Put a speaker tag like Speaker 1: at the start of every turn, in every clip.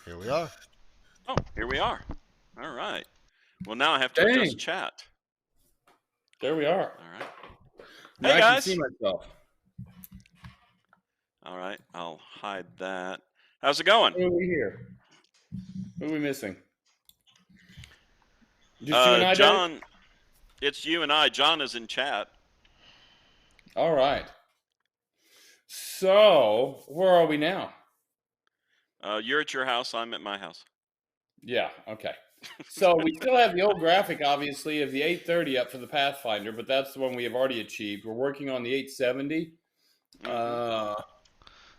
Speaker 1: Here we are.
Speaker 2: Oh, here we are. All right. Well, now I have to adjust
Speaker 3: Dang,
Speaker 2: chat.
Speaker 3: there we are.
Speaker 2: All right.
Speaker 3: Now
Speaker 2: Hey,
Speaker 3: I can see
Speaker 2: guys.
Speaker 3: myself.
Speaker 2: All right. I'll hide that. How's it going?
Speaker 3: Who are we here? Who are we missing? Just you and I, Dave?
Speaker 2: John, it's you and I. John is in chat.
Speaker 3: All right. So, where are we now?
Speaker 2: You're at your house. I'm at my house.
Speaker 3: Yeah, okay. So, we still have the old graphic, obviously, of the 830 up for the Pathfinder, but that's the one we have already achieved. We're working on the 870.
Speaker 2: Mm-hmm.
Speaker 3: Uh,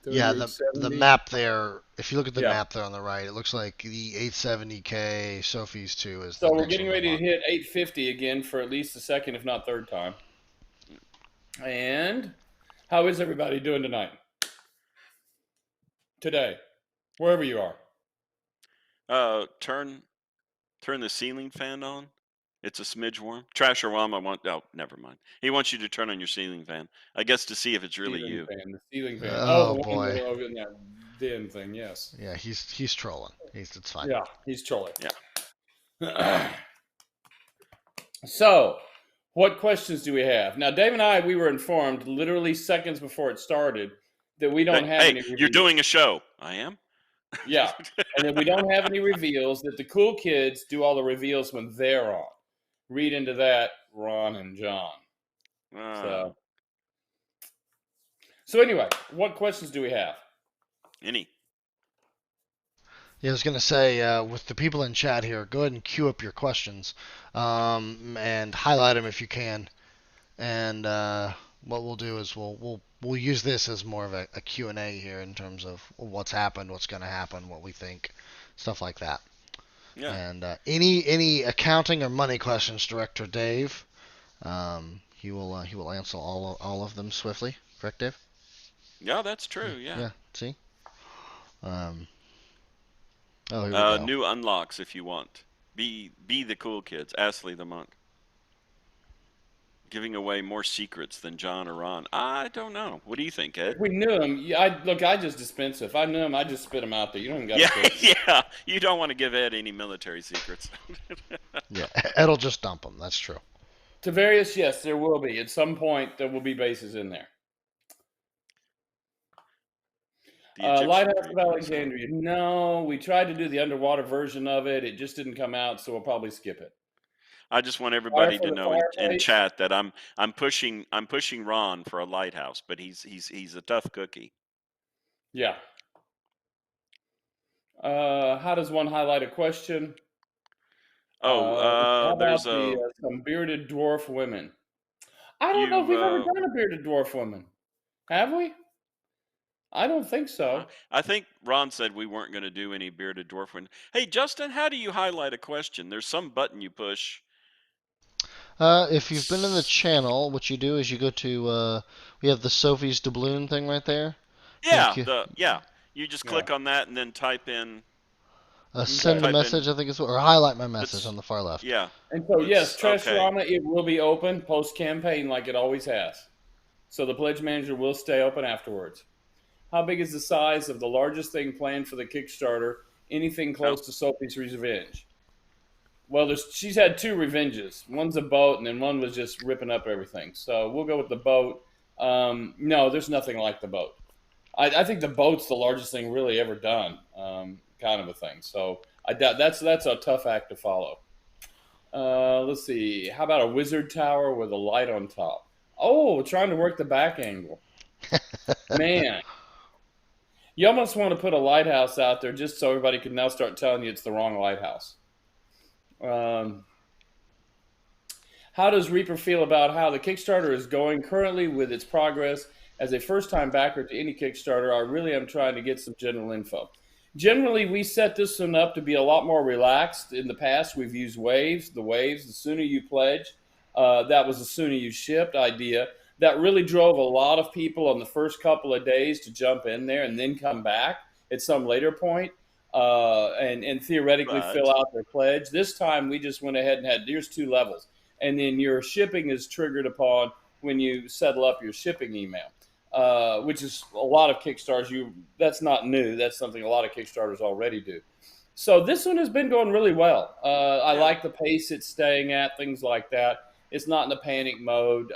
Speaker 1: Yeah, the
Speaker 3: 3870.
Speaker 1: map there. If you look at the
Speaker 3: Yeah.
Speaker 1: map there on the right, it looks like the 870K Sophie's 2 is the
Speaker 3: So, we're
Speaker 1: next
Speaker 3: getting
Speaker 1: one to
Speaker 3: ready to
Speaker 1: mark.
Speaker 3: hit 850 again for at least the second, if not third time. And how is everybody doing tonight? Today, wherever you are.
Speaker 2: Turn the ceiling fan on. It's a smidge warm. Trash or Wom, oh, never mind. He wants you to turn on your ceiling fan. I guess to see if it's really
Speaker 3: Ceiling
Speaker 2: you.
Speaker 3: fan, the ceiling fan. Oh, the
Speaker 1: Oh
Speaker 3: one
Speaker 1: boy.
Speaker 3: over in that den thing. Yes.
Speaker 1: Yeah, he's trolling. It's fine.
Speaker 3: Yeah, he's trolling.
Speaker 2: Yeah.
Speaker 3: So, what questions do we have now? Dave and I, we were informed literally seconds before it started that we don't have
Speaker 2: Hey,
Speaker 3: any
Speaker 2: you're
Speaker 3: reveals.
Speaker 2: doing a show. I am.
Speaker 3: Yeah, and that we don't have any reveals. That the cool kids do all the reveals when they're on. Read into that, Ron and John. So anyway, what questions do we have?
Speaker 2: Any.
Speaker 1: Yeah, I was gonna say, with the people in chat here, go ahead and queue up your questions, and highlight them if you can. And what we'll do is we'll use this as more of a Q&A here in terms of what's happened, what's gonna happen, what we think, stuff like that.
Speaker 2: Yeah.
Speaker 1: And any accounting or money questions, Director Dave, he will answer all of them swiftly. Correct, Dave?
Speaker 2: Yeah, that's true. Yeah.
Speaker 1: Yeah. See. Um, oh, here we go.
Speaker 2: New unlocks if you want. Be the cool kids. Astley the monk. Giving away more secrets than John or Ron. I don't know. What do you think, Ed?
Speaker 3: If we knew him, yeah, I just dispense it. If I knew him, I just spit him out there. You don't even got to
Speaker 2: Yeah,
Speaker 3: cook.
Speaker 2: yeah. You don't want to give Ed any military secrets.
Speaker 1: Yeah, Ed'll just dump them. That's true.
Speaker 3: Tavarius, yes, there will be. At some point, there will be bases in there. Lighthouse of Alexandria. No, we tried to do the underwater version of it. It just didn't come out, so we'll probably skip it.
Speaker 2: I just want everybody to know in
Speaker 3: fireplace.
Speaker 2: chat that I'm pushing Ron for a lighthouse, but he's a tough cookie.
Speaker 3: Yeah. How does one highlight a question? How
Speaker 2: There's
Speaker 3: about some bearded dwarf women? I don't know if we've ever done a bearded dwarf woman. Have we? I don't think so.
Speaker 2: I think Ron said we weren't going to do any bearded dwarf one. Hey, Justin, how do you highlight a question? There's some button you push.
Speaker 1: If you've been in the channel, what you do is you go to we have the Sophie's doubloon thing right there.
Speaker 2: Yeah, you just click on that and then type in.
Speaker 1: Send a message, I think is what, or highlight my message on the far left.
Speaker 2: Yeah.
Speaker 3: And so yes, Trashorama, it will be open post campaign like it always has. So the pledge manager will stay open afterwards. How big is the size of the largest thing planned for the Kickstarter? Anything close to Sophie's Revenge? Well, she's had two revenges. One's a boat, and then one was just ripping up everything. So we'll go with the boat. No, there's nothing like the boat. I think the boat's the largest thing really ever done, kind of a thing. So I doubt that's a tough act to follow. Let's see. How about a wizard tower with a light on top? Oh, trying to work the back angle. Man. You almost want to put a lighthouse out there just so everybody can now start telling you it's the wrong lighthouse. How does Reaper feel about how the Kickstarter is going currently with its progress? As a first-time backer to any Kickstarter, I really am trying to get some general info. Generally, we set this one up to be a lot more relaxed. In the past, we've used waves. The sooner you pledge, that was the sooner you shipped idea. That really drove a lot of people on the first couple of days to jump in there and then come back at some later point and theoretically fill out their pledge. This time, we just went ahead and here's 2 levels. And then your shipping is triggered upon when you settle up your shipping email. which is a lot of Kickstarters. That's not new. That's something a lot of Kickstarters already do. So this one has been going really well. I
Speaker 2: Yeah.
Speaker 3: like the pace it's staying at, things like that. It's not in a panic mode.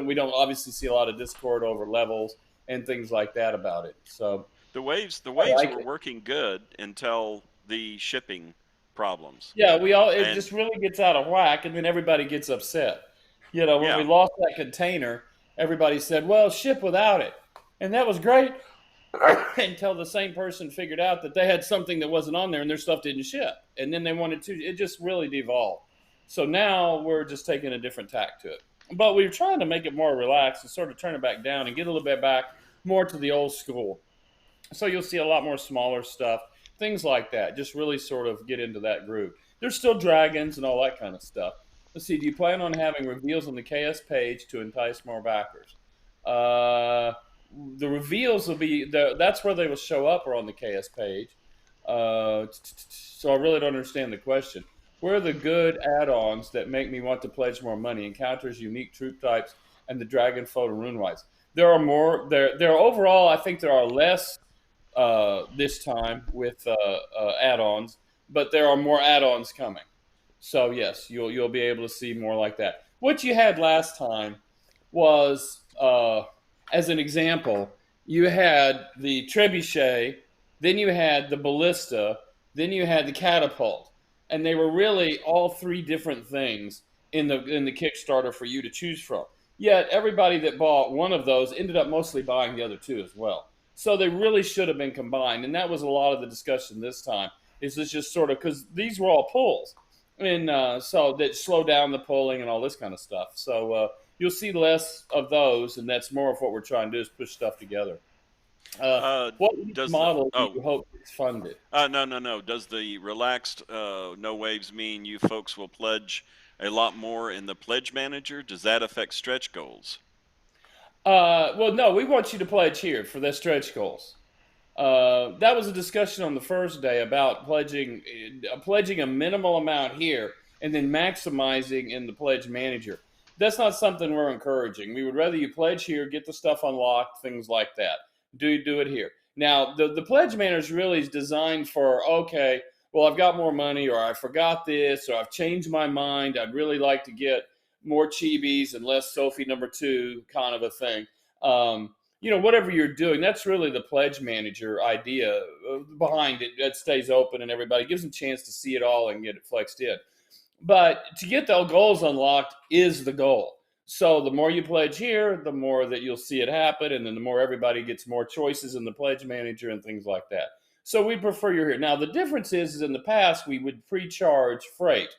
Speaker 3: We don't obviously see a lot of discord over levels and things like that about it. So I
Speaker 2: The waves
Speaker 3: like
Speaker 2: were
Speaker 3: it.
Speaker 2: working good until the shipping problems.
Speaker 3: Yeah, it
Speaker 2: And
Speaker 3: just really gets out of whack, and then everybody gets upset. When we
Speaker 2: yeah,
Speaker 3: lost that container, everybody said, "Well, ship without it," and that was great until the same person figured out that they had something that wasn't on there and their stuff didn't ship, and then they wanted to. It just really devolved. So now we're just taking a different tack to it, but we're trying to make it more relaxed and sort of turn it back down and get a little bit back more to the old school. So you'll see a lot more smaller stuff, things like that. Just really sort of get into that group. There's still dragons and all that kind of stuff. Let's see. Do you plan on having reveals on the KS page to entice more backers? Uh, the reveals will be that's where they will show up or on the KS page. So I really don't understand the question. Where are the good add-ons that make me want to pledge more money? Encounters, unique troop types, and the dragon photo rune rights. There are more. There are overall. I think there are less this time with add-ons, but there are more add-ons coming. So yes, you'll be able to see more like that. What you had last time was, as an example, you had the trebuchet, then you had the ballista, then you had the catapult, and they were really all three different things in the Kickstarter for you to choose from. Yet everybody that bought one of those ended up mostly buying the other two as well. So they really should have been combined, and that was a lot of the discussion this time. Is this just sort of because these were all pulls, and so that slow down the pulling and all this kind of stuff. So you'll see less of those, and that's more of what we're trying to do is push stuff together. What
Speaker 2: does the
Speaker 3: model do
Speaker 2: oh
Speaker 3: you hope gets funded?
Speaker 2: no. Does the relaxed no waves mean you folks will pledge a lot more in the pledge manager? Does that affect stretch goals?
Speaker 3: Well, no, we want you to pledge here for the stretch goals. That was a discussion on the first day about pledging a minimal amount here and then maximizing in the pledge manager. That's not something we're encouraging. We would rather you pledge here, get the stuff unlocked, things like that. Do it here. Now, the pledge manager really is designed for, okay, well, I've got more money, or I forgot this, or I've changed my mind. I'd really like to get more chibis and less Sophie number two, kind of a thing. Whatever you're doing, that's really the pledge manager idea behind it. That stays open and everybody gives them a chance to see it all and get it flexed in. But to get the goals unlocked is the goal. So the more you pledge here, the more that you'll see it happen, and then the more everybody gets more choices in the pledge manager and things like that. So we prefer you're here. Now the difference is in the past we would pre-charge freight,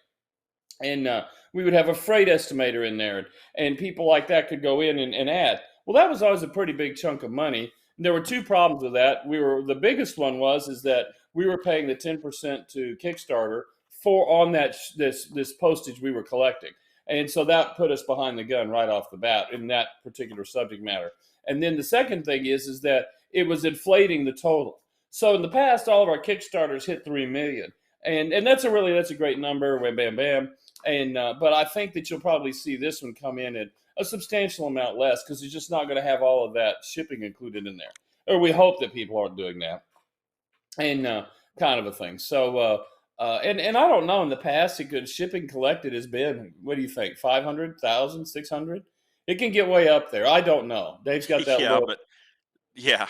Speaker 3: and we would have a freight estimator in there, and people like that could go in and add. Well, that was always a pretty big chunk of money. There were two problems with that. The biggest one is that we were paying the 10% to Kickstarter for on that this postage we were collecting, and so that put us behind the gun right off the bat in that particular subject matter. And then the second thing is that it was inflating the total. So in the past, all of our Kickstarters hit 3 million, and that's a great number. Bam, bam, bam. And but I think that you'll probably see this one come in at a substantial amount less because it's just not going to have all of that shipping included in there. Or we hope that people aren't doing that, and kind of a thing. So and I don't know. In the past, shipping collected has been, what do you think, 500,000, 600? It can get way up there. I don't know. Dave's got that
Speaker 2: Yeah,
Speaker 3: look.
Speaker 2: but yeah,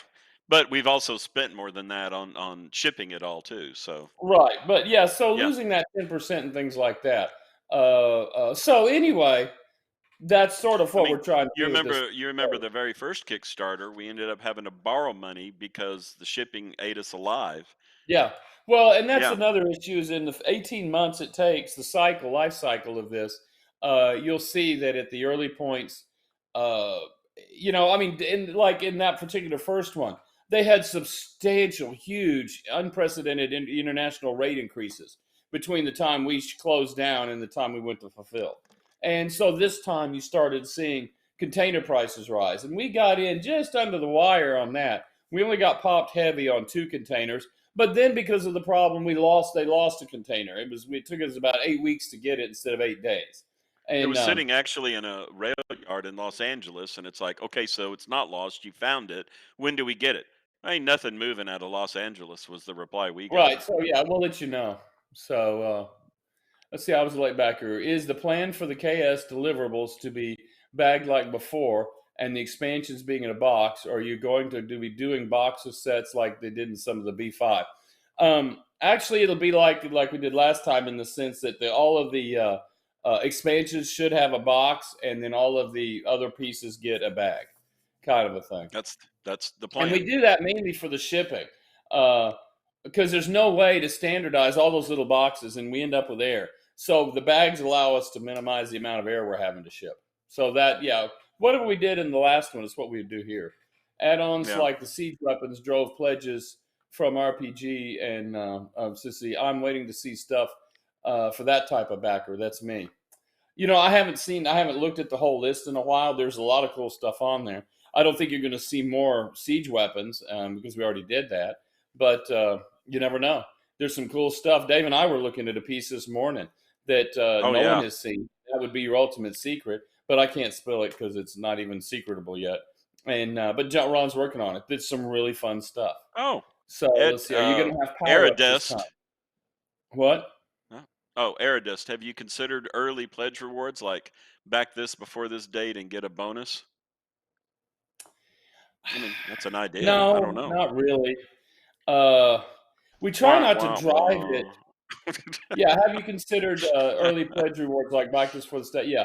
Speaker 2: but we've also spent more than that on shipping it all too. So
Speaker 3: Right, but yeah. So
Speaker 2: yeah,
Speaker 3: losing that 10% and things like that. So anyway, that's sort of
Speaker 2: I
Speaker 3: what
Speaker 2: mean,
Speaker 3: we're trying to
Speaker 2: you
Speaker 3: do with this.
Speaker 2: remember you remember the very first Kickstarter, we ended up having to borrow money because the shipping ate us alive.
Speaker 3: Yeah. Well, and that's
Speaker 2: Yeah,
Speaker 3: another issue is in the 18 months it takes, life cycle of this, you'll see that at the early points, uh, I mean, in that particular first one, they had substantial, huge, unprecedented international rate increases between the time we closed down and the time we went to fulfill. And so this time you started seeing container prices rise. And we got in just under the wire on that. We only got popped heavy on 2 containers, but then because of the problem they lost a container. It took us about 8 weeks to get it instead of 8 days.
Speaker 2: It
Speaker 3: And
Speaker 2: was sitting actually in a rail yard in Los Angeles, and it's like, okay, so it's not lost. You found it. When do we get it? Ain't nothing moving out of Los Angeles was the reply we got.
Speaker 3: right, so yeah, we'll let you know. So let's see. I was late back here. Is the plan for the KS deliverables to be bagged like before, and the expansions being in a box? Or are you going to be doing box of sets like they did in some of the B5? Actually, it'll be like we did last time in the sense that all of the expansions should have a box, and then all of the other pieces get a bag, kind of a thing.
Speaker 2: That's the
Speaker 3: And we
Speaker 2: plan.
Speaker 3: do that mainly for the shipping, uh, because there's no way to standardize all those little boxes, and we end up with air. So the bags allow us to minimize the amount of air we're having to ship. So that, yeah, whatever we did in the last one is what we do here. Add-ons
Speaker 2: Yeah.
Speaker 3: like the siege weapons drove pledges from RPG and Sissy. I'm waiting to see stuff for that type of backer. That's me. I haven't looked at the whole list in a while. There's a lot of cool stuff on there. I don't think you're going to see more siege weapons because we already did that. But you never know. There's some cool stuff. Dave and I were looking at a piece this morning that
Speaker 2: Oh
Speaker 3: no one
Speaker 2: yeah.
Speaker 3: has seen. That would be your ultimate secret, but I can't spill it because it's not even secretable yet. And but Ron's working on it. It's some really fun stuff.
Speaker 2: Oh,
Speaker 3: So
Speaker 2: Ed
Speaker 3: let's see. Are you going to have power ups this time?
Speaker 2: Aerodust.
Speaker 3: What?
Speaker 2: Oh, Aerodust. Have you considered early pledge rewards like back this before this date and get a bonus? I mean, that's an idea. I don't
Speaker 3: No,
Speaker 2: know.
Speaker 3: not really. Uh, we try
Speaker 2: Wah
Speaker 3: not to
Speaker 2: wah
Speaker 3: drive it.
Speaker 2: wah.
Speaker 3: Yeah, have you considered early pledge rewards like Bikers for the State? Yeah,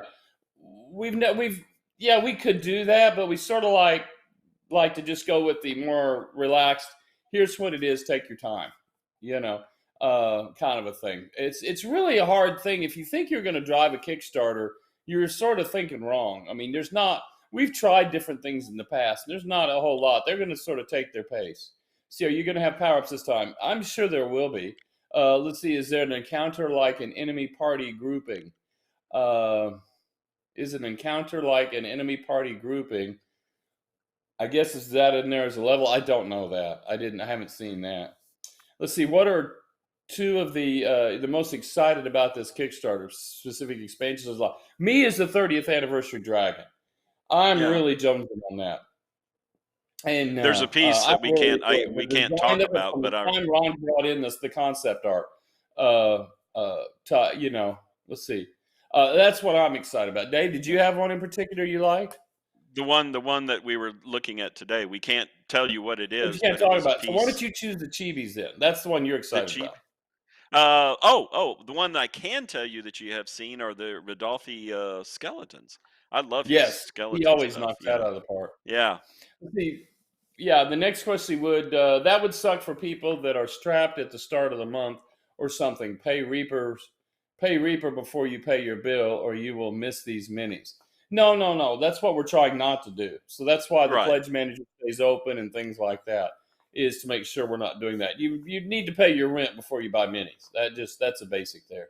Speaker 3: yeah, we could do that, but we sort of like to just go with the more relaxed. Here's what it is. Take your time. You know, kind of a thing. It's really a hard thing if you think you're going to drive a Kickstarter. You're sort of thinking wrong. I mean, there's not. We've tried different things in the past. And there's not a whole lot. They're going to sort of take their pace. See, are you going to have power ups this time? I'm sure there will be. Let's see. Is there an encounter like an enemy party grouping? Uh, is an encounter like an enemy party grouping? I guess is that in there as a level? I don't know that. I haven't seen that. Let's see. What are two of the most excited about this Kickstarter specific expansions? Me is the 30th anniversary dragon. I'm
Speaker 2: Yeah.
Speaker 3: really jumping on that. And
Speaker 2: There's a piece
Speaker 3: I'm
Speaker 2: that
Speaker 3: really
Speaker 2: we
Speaker 3: the
Speaker 2: can't
Speaker 3: design
Speaker 2: talk
Speaker 3: of it
Speaker 2: about,
Speaker 3: from the
Speaker 2: but I
Speaker 3: time Ron brought in the concept art. Let's see. That's what I'm excited about. Dave, did you have one in particular you like?
Speaker 2: the one that we were looking at today, we can't tell you what it
Speaker 3: But you
Speaker 2: is,
Speaker 3: can't
Speaker 2: but it
Speaker 3: talk
Speaker 2: was a
Speaker 3: about it. So why don't
Speaker 2: piece
Speaker 3: you choose the Chibis then? That's the one you're
Speaker 2: the
Speaker 3: excited
Speaker 2: cheap
Speaker 3: about.
Speaker 2: the one that I can tell you that you have seen are the Rodolphi skeletons. I love his
Speaker 3: Yes, he
Speaker 2: skeleton
Speaker 3: always
Speaker 2: stuff.
Speaker 3: knocks that out of the park.
Speaker 2: Yeah.
Speaker 3: Let's see. Yeah, the next question that would suck for people that are strapped at the start of the month or something. Pay Reaper before you pay your bill, or you will miss these minis. No, no, no. That's what we're trying not to do. So that's why the
Speaker 2: Right.
Speaker 3: pledge manager stays open and things like that is to make sure we're not doing that. You need to pay your rent before you buy minis. That's a basic there.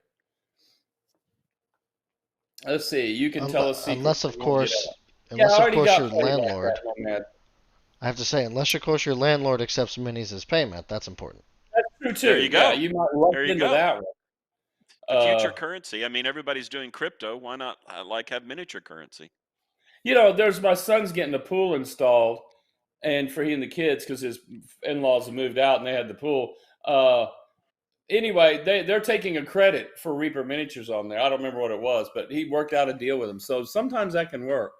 Speaker 3: Let's see. You can tell us secrets.
Speaker 1: Unless of
Speaker 3: We won't get
Speaker 1: course,
Speaker 3: out. Yeah, I already got
Speaker 1: your
Speaker 3: played like that
Speaker 1: landlord.
Speaker 3: on that.
Speaker 1: I have to say, unless of course your landlord accepts minis as payment, that's important.
Speaker 3: That's true
Speaker 2: There
Speaker 3: too.
Speaker 2: you
Speaker 3: Yeah,
Speaker 2: go.
Speaker 3: you might rush
Speaker 2: There you
Speaker 3: into
Speaker 2: go.
Speaker 3: that one.
Speaker 2: The future
Speaker 3: Uh,
Speaker 2: currency. I mean, everybody's doing crypto. Why not have miniature currency?
Speaker 3: there's my son's getting a pool installed, and for he and the kids because his in-laws have moved out and they had the pool. Anyway, they're taking a credit for Reaper miniatures on there. I don't remember what it was, but he worked out a deal with them. So sometimes that can work.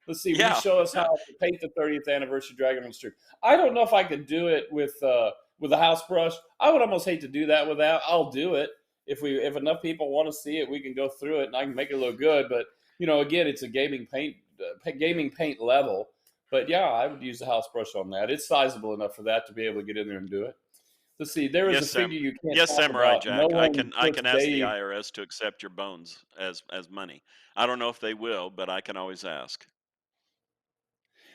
Speaker 3: Let's see. Will you
Speaker 2: Yeah.
Speaker 3: show us how
Speaker 2: Yeah.
Speaker 3: to paint the 30th anniversary Dragon on Street? I don't know if I could do it with a house brush. I would almost hate to do that without. I'll do it if enough people want to see it. We can go through it and I can make it look good. But again, it's a gaming paint level. But yeah, I would use a house brush on that. It's sizable enough for that to be able to get in there and do it. Let's see. There is a
Speaker 2: Yes,
Speaker 3: figure you can't
Speaker 2: yes,
Speaker 3: talk
Speaker 2: Samurai
Speaker 3: about. No
Speaker 2: Jack. I
Speaker 3: one
Speaker 2: can I
Speaker 3: puts
Speaker 2: can ask the
Speaker 3: Dave.
Speaker 2: IRS to accept your bones as money. I don't know if they will, but I can always ask.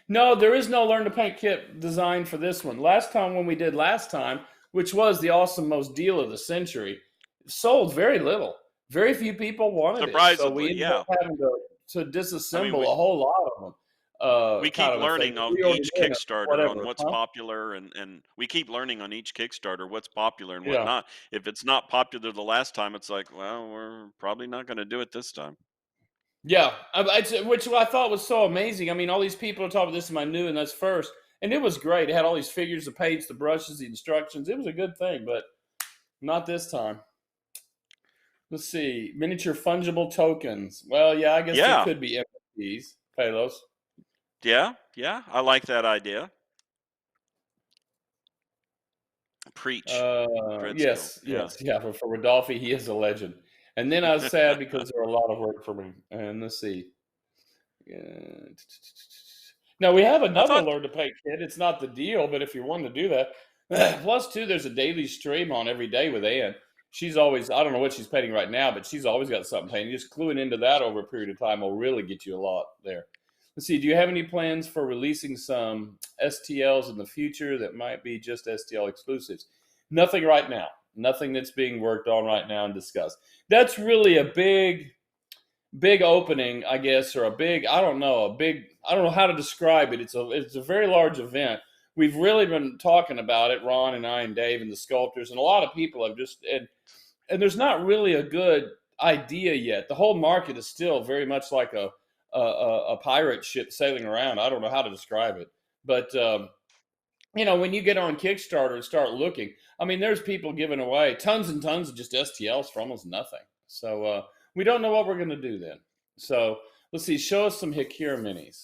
Speaker 3: No, there is no learn to paint kit designed for this one. Last time when we did last time, which was the awesome most deal of the century, sold very little. Very few people wanted it, so we
Speaker 2: Surprisingly,
Speaker 3: ended up
Speaker 2: yeah.
Speaker 3: having to
Speaker 2: I mean,
Speaker 3: disassemble a whole lot of them.
Speaker 2: we
Speaker 3: Kind
Speaker 2: keep
Speaker 3: of a thing.
Speaker 2: learning
Speaker 3: But
Speaker 2: on
Speaker 3: we already
Speaker 2: each
Speaker 3: did it,
Speaker 2: Kickstarter on
Speaker 3: whatever,
Speaker 2: what's
Speaker 3: huh?
Speaker 2: popular, and we keep learning on each Kickstarter what's popular and
Speaker 3: Yeah.
Speaker 2: whatnot. If it's not popular the last time, it's like, well, we're probably not going to do it this time.
Speaker 3: Yeah, which I thought was so amazing. I mean, all these people are talking, this is my new and that's first. And it was great. It had all these figures, the paints, the brushes, the instructions. It was a good thing, but not this time. Let's see. Miniature fungible tokens. Well, yeah, I guess they
Speaker 2: Yeah,
Speaker 3: could be NFTs, Palos.
Speaker 2: yeah, yeah. I like that idea. Preach, Dredskill.
Speaker 3: Yes,
Speaker 2: Yeah.
Speaker 3: yes, yeah. For Rodolphe, he is a legend. And then I was sad because there were a lot of work for me. And let's see. Yeah. Now we have
Speaker 2: I
Speaker 3: another
Speaker 2: thought,
Speaker 3: learn to paint kit. It's not the deal, but if you want to do that, plus two, there's a daily stream on every day with Ann. She's always, I don't know what she's painting right now, but she's always got something painting. Just cluing into that over a period of time will really get you a lot there. Let's see. Do you have any plans for releasing some STLs in the future that might be just STL exclusives? Nothing right now. Nothing that's being worked on right now and discussed. That's really a big opening, I guess, or a big, I don't know, I don't know how to describe it. It's a very large event. We've really been talking about it, Ron and I and Dave and the sculptors, and a lot of people have just, and there's not really a good idea yet. The whole market is still very much like a pirate ship sailing around. I don't know how to describe it, but when you get on Kickstarter and start looking, I mean, there's people giving away tons and tons of just STLs for almost nothing. So we don't know what we're going to do then. So let's see. Show us some Hikira minis.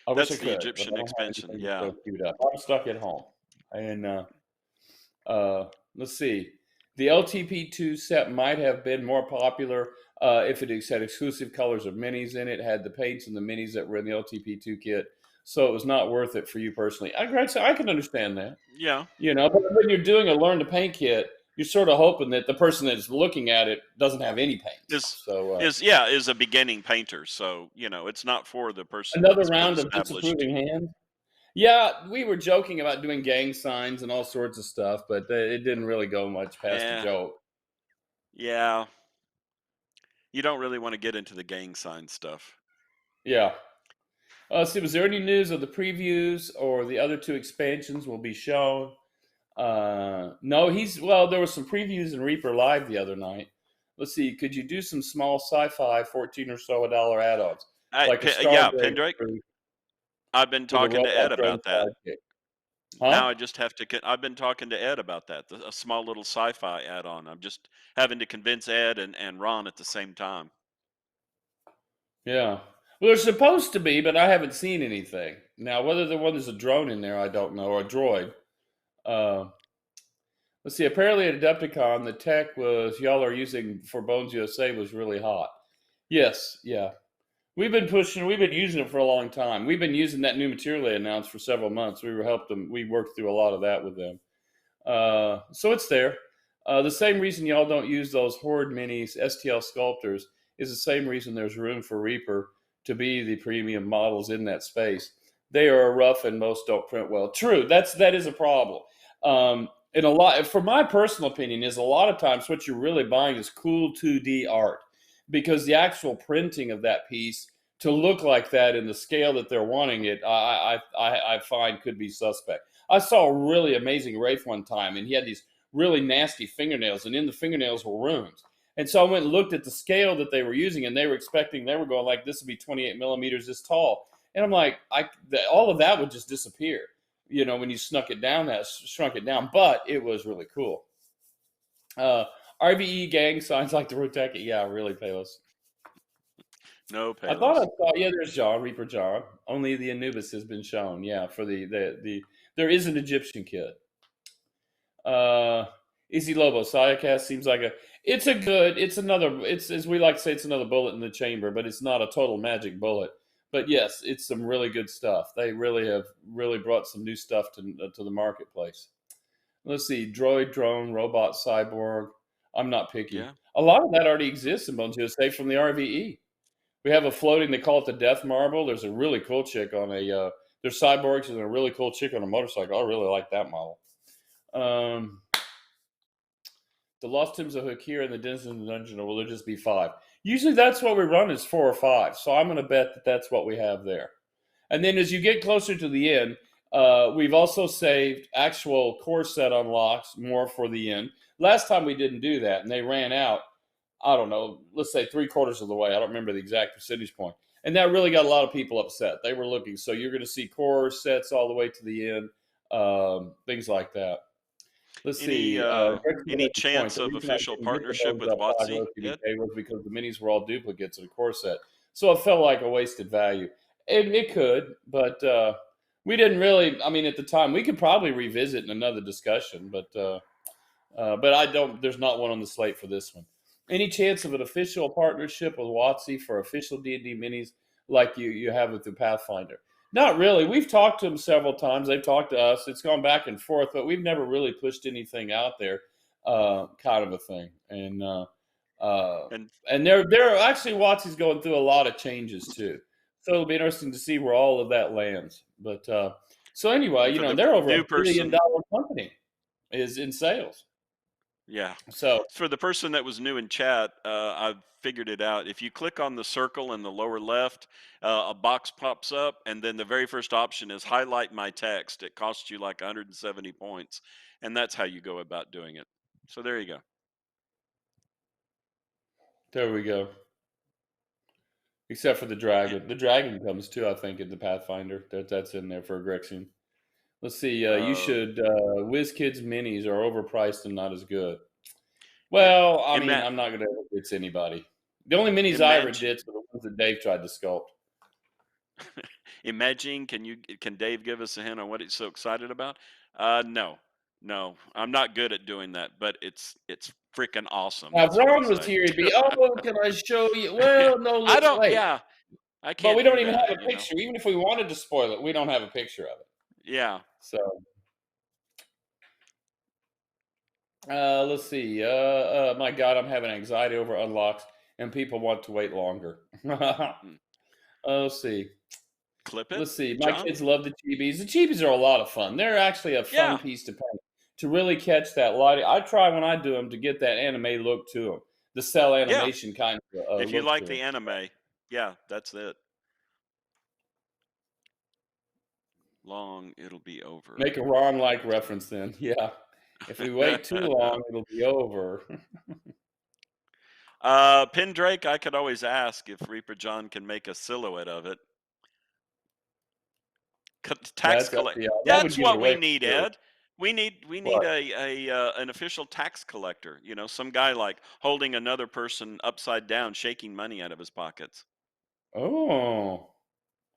Speaker 3: I wish I
Speaker 2: that's the
Speaker 3: could, but I
Speaker 2: Egyptian
Speaker 3: don't have
Speaker 2: expansion.
Speaker 3: anything to
Speaker 2: Yeah.
Speaker 3: show queued up. I'm stuck at home. And let's see. The LTP2 set might have been more popular if it had exclusive colors of minis in it, had the paints and the minis that were in the LTP2 kit. So it was not worth it for you personally. I can understand that.
Speaker 2: Yeah.
Speaker 3: But when you're doing a learn to paint kit, you're sort of hoping that the person that's looking at it doesn't have any paints.
Speaker 2: Is
Speaker 3: So
Speaker 2: is a beginning painter. So, it's not for the person
Speaker 3: another
Speaker 2: that's been
Speaker 3: round of
Speaker 2: established.
Speaker 3: disapproving hands. Yeah, we were joking about doing gang signs and all sorts of stuff, but it didn't really go much past a
Speaker 2: Yeah.
Speaker 3: joke.
Speaker 2: Yeah. You don't really want to get into the gang sign stuff.
Speaker 3: Yeah. See, was there any news of the previews or the other two expansions will be shown? No, there was some previews in Reaper Live the other night. Let's see, could you do some small sci-fi, 14 or so dollar add-ons, like a Star
Speaker 2: Yeah, Pendrake.
Speaker 3: Breakthrough
Speaker 2: I've been
Speaker 3: with a
Speaker 2: talking to Ed
Speaker 3: robot drone
Speaker 2: about that.
Speaker 3: sidekick?
Speaker 2: Now
Speaker 3: Huh?
Speaker 2: I just have to. I've been talking to Ed about that. A small little sci-fi add-on. I'm just having to convince Ed and Ron at the same time.
Speaker 3: Yeah. Well, there's supposed to be, but I haven't seen anything. Now, whether there's a drone in there, I don't know, or a droid. Uh, let's see. Apparently, at Adepticon, the tech y'all are using for Bones USA was really hot. Yes, yeah. We've been using it for a long time. We've been using that new material they announced for several months. We worked through a lot of that with them. So it's there. The same reason y'all don't use those Horde minis, STL sculptors, is the same reason there's room for Reaper to be the premium models in that space. They are rough and most don't print well. True, that is a problem. And for my personal opinion, is a lot of times what you're really buying is cool 2D art, because the actual printing of that piece to look like that in the scale that they're wanting it, I find could be suspect. I saw a really amazing Wraith one time, and he had these really nasty fingernails, and in the fingernails were runes. And so I went and looked at the scale that they were using, and they were going like, this would be 28 millimeters this tall. And I'm like, all of that would just disappear, when you shrunk it down. But it was really cool. RVE gang signs like the Roteki. Yeah, really, Palos.
Speaker 2: No,
Speaker 3: I thought I
Speaker 2: Palos.
Speaker 3: saw. Yeah, there's John Reaper John. Only the Anubis has been shown. Yeah, for the there is an Egyptian kid. Uh, Easy Lobo Siacast seems like it's as we like to say, it's another bullet in the chamber, but it's not a total magic bullet. But yes, it's some really good stuff. They really have brought some new stuff to the marketplace. Let's see, droid, drone, robot, cyborg. I'm not picky.
Speaker 2: Yeah.
Speaker 3: A lot of that already exists in Bones USA from the RVE. We have a floating. They call it the Death Marble. There's a really cool chick on a. There's cyborgs and a really cool chick on a motorcycle. I really like that model. The Lost Tombs of Hakir and the Denizen Dungeon, or will there just be 5? Usually that's what we run is 4 or 5. So I'm going to bet that that's what we have there. And then as you get closer to the end, we've also saved actual core set unlocks more for the end. Last time we didn't do that, and they ran out. I don't know, let's say 3/4 of the way. I don't remember the exact percentage point. And that really got a lot of people upset. They were looking. So you're going to see core sets all the way to the end, things like that. Let's see. Greg's
Speaker 2: any
Speaker 3: making a point.
Speaker 2: chance
Speaker 3: The
Speaker 2: of
Speaker 3: reason I
Speaker 2: official
Speaker 3: couldn't get the
Speaker 2: partnership
Speaker 3: bones
Speaker 2: with
Speaker 3: up 5
Speaker 2: WotC,
Speaker 3: row
Speaker 2: Ed?
Speaker 3: TDK was because the minis were all duplicates of the core set. So it felt like a wasted value. And it could, but we didn't really. I mean, at the time, we could probably revisit in another discussion, but I don't. There's not one on the slate for this one. Any chance of an official partnership with WotC for official D&D minis like you have with the Pathfinder? Not really. We've talked to them several times. They've talked to us. It's gone back and forth, but we've never really pushed anything out there, kind of a thing. Uh,
Speaker 2: And
Speaker 3: and they're actually WotC's going through a lot of changes too. So it'll be interesting to see where all of that lands. But so anyway,
Speaker 2: and for the
Speaker 3: they're over
Speaker 2: new person,
Speaker 3: $1 billion company is in sales.
Speaker 2: yeah.
Speaker 3: So
Speaker 2: For the person that was new in chat, I've figured it out. If you click on the circle in the lower left, a box pops up, and then the very first option is highlight my text. It costs you like 170 points, and that's how you go about doing it. So there you go.
Speaker 3: there we go. Except for the
Speaker 2: And,
Speaker 3: dragon. The dragon comes too, I think, in the Pathfinder. That's in there for Grexian. Let's see. You
Speaker 2: uh,
Speaker 3: should. WizKids minis are overpriced and not as good.
Speaker 2: yeah.
Speaker 3: Well, I mean,
Speaker 2: Ima-
Speaker 3: I'm not going to ditch anybody. The only minis I ever
Speaker 2: imagine,
Speaker 3: ditched were the ones that Dave tried to sculpt.
Speaker 2: imagine. Can Dave give us a hint on what he's so excited about? No, no, I'm not good at doing that, but it's freaking awesome.
Speaker 3: Now, if
Speaker 2: That's what I'll
Speaker 3: Ron was
Speaker 2: say.
Speaker 3: here, he'd be, oh, can I show you? Well, no,
Speaker 2: I
Speaker 3: let's
Speaker 2: don't.
Speaker 3: wait.
Speaker 2: Yeah, I
Speaker 3: But we
Speaker 2: can't
Speaker 3: don't
Speaker 2: do
Speaker 3: even
Speaker 2: that.
Speaker 3: have a picture. Even if we wanted to spoil it, we don't have a picture of it.
Speaker 2: Yeah.
Speaker 3: So let's see. My God, I'm having anxiety over unlocks, and people want to wait longer.
Speaker 2: Mm.
Speaker 3: Let's see.
Speaker 2: Clip it,
Speaker 3: Let's see. My
Speaker 2: John.
Speaker 3: kids love the chibis. The chibis are a lot of fun. They're actually a fun
Speaker 2: Yeah.
Speaker 3: piece to paint to really catch that light. I try when I do them to get that anime look to them, the cell
Speaker 2: Yeah.
Speaker 3: animation kind of
Speaker 2: If you
Speaker 3: look
Speaker 2: like
Speaker 3: to
Speaker 2: the
Speaker 3: them.
Speaker 2: anime, yeah, that's it. Long, it'll be over.
Speaker 3: Make a Ron like reference then. Yeah. If we wait too long, it'll be over.
Speaker 2: Pendrake, I could always ask if Reaper John can make a silhouette of it. Tax
Speaker 3: That's
Speaker 2: collect.
Speaker 3: yeah, that would
Speaker 2: That's
Speaker 3: give it
Speaker 2: what we
Speaker 3: away
Speaker 2: need,
Speaker 3: for sure.
Speaker 2: Ed. We need
Speaker 3: What?
Speaker 2: a an official tax collector. You know, some guy like holding another person upside down, shaking money out of his pockets.
Speaker 3: Oh.